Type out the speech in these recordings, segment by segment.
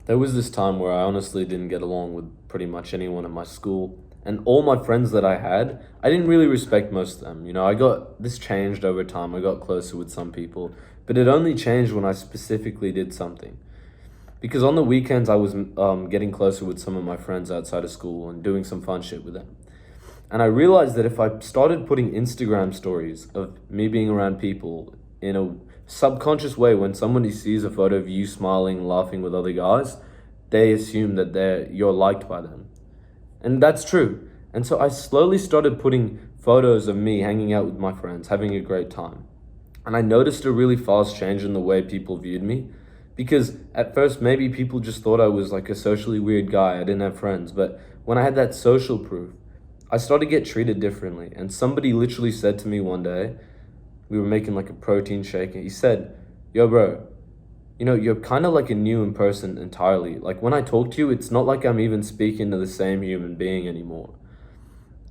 There was this time where I honestly didn't get along with pretty much anyone at my school. And all my friends that I had, I didn't really respect most of them. This changed over time. I got closer with some people, but it only changed when I specifically did something. Because on the weekends, I was getting closer with some of my friends outside of school and doing some fun shit with them. And I realized that if I started putting Instagram stories of me being around people in a subconscious way, when somebody sees a photo of you smiling, laughing with other guys, they assume that you're liked by them. And that's true. And so I slowly started putting photos of me hanging out with my friends, having a great time. And I noticed a really fast change in the way people viewed me. Because at first, maybe people just thought I was like a socially weird guy. I didn't have friends. But when I had that social proof, I started to get treated differently. And somebody literally said to me one day, we were making like a protein shake, and he said, "Yo, bro, you're kind of like a new person entirely. Like when I talk to you, it's not like I'm even speaking to the same human being anymore."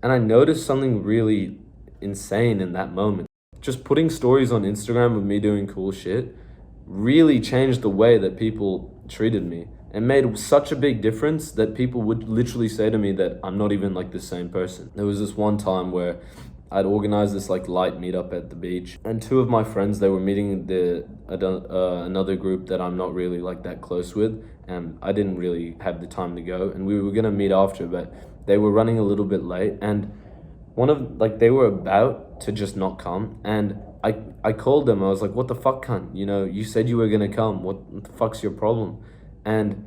And I noticed something really insane in that moment. Just putting stories on Instagram of me doing cool shit really changed the way that people treated me. It made such a big difference that people would literally say to me that I'm not even like the same person. There was this one time where I'd organized this like light meetup at the beach, and two of my friends, they were meeting another group that I'm not really like that close with, and I didn't really have the time to go, and we were gonna meet after, but they were running a little bit late, and they were about to just not come, and I called them. I was like, "What the fuck, cunt? You said you were gonna come. What the fuck's your problem?" And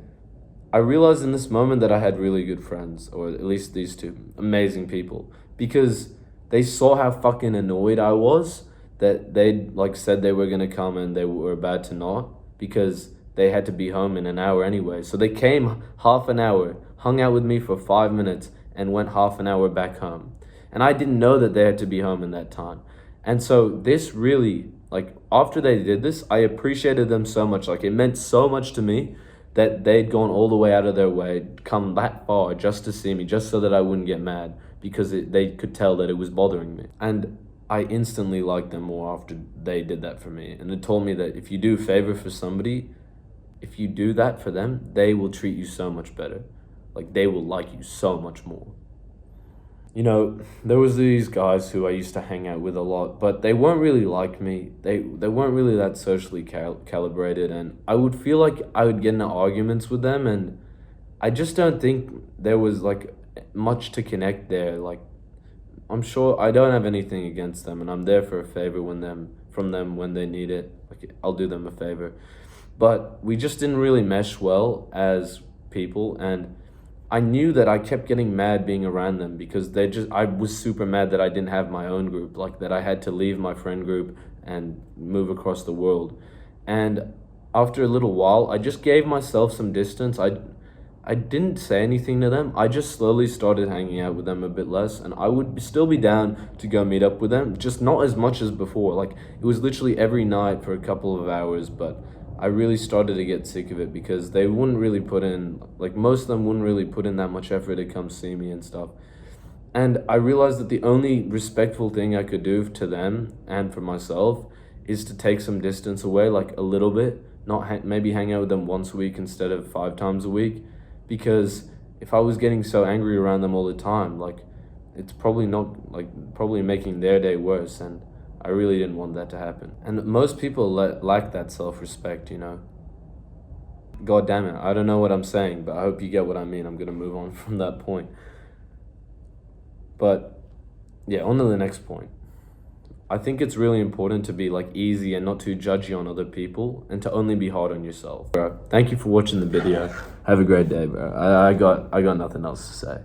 I realized in this moment that I had really good friends, or at least these two amazing people, because they saw how fucking annoyed I was that they'd like said they were gonna come and they were about to not, because they had to be home in an hour anyway. So they came half an hour, hung out with me for 5 minutes, and went half an hour back home. And I didn't know that they had to be home in that time. And so this really, like after they did this, I appreciated them so much. Like it meant so much to me that they'd gone all the way out of their way, come that far just to see me, just so that I wouldn't get mad, because they could tell that it was bothering me. And I instantly liked them more after they did that for me. And it told me that if you do a favor for somebody, if you do that for them, they will treat you so much better. Like they will like you so much more. There was these guys who I used to hang out with a lot, but they weren't really like me. They weren't really that socially calibrated, and I would feel like I would get into arguments with them, and I just don't think there was like much to connect there. Like I'm sure I don't have anything against them, and I'm there for a favor from them when they need it. Like I'll do them a favor. But we just didn't really mesh well as people, and I knew that I kept getting mad being around them because I was super mad that I didn't have my own group, like that I had to leave my friend group and move across the world. And after a little while, I just gave myself some distance. I didn't say anything to them. I just slowly started hanging out with them a bit less, and I would still be down to go meet up with them, just not as much as before. Like it was literally every night for a couple of hours, but I really started to get sick of it because they wouldn't really put in, like most of them wouldn't really put in that much effort to come see me and stuff. And I realized that the only respectful thing I could do to them and for myself is to take some distance away, like a little bit, not maybe hang out with them once a week instead of 5 times a week. Because if I was getting so angry around them all the time, like it's probably making their day worse, and I really didn't want that to happen. And most people lack that self-respect, God damn it, I don't know what I'm saying, but I hope you get what I mean. I'm gonna move on from that point. But yeah, on to the next point. I think it's really important to be like easy and not too judgy on other people, and to only be hard on yourself. Bro, thank you for watching the video. Have a great day, bro. I got nothing else to say.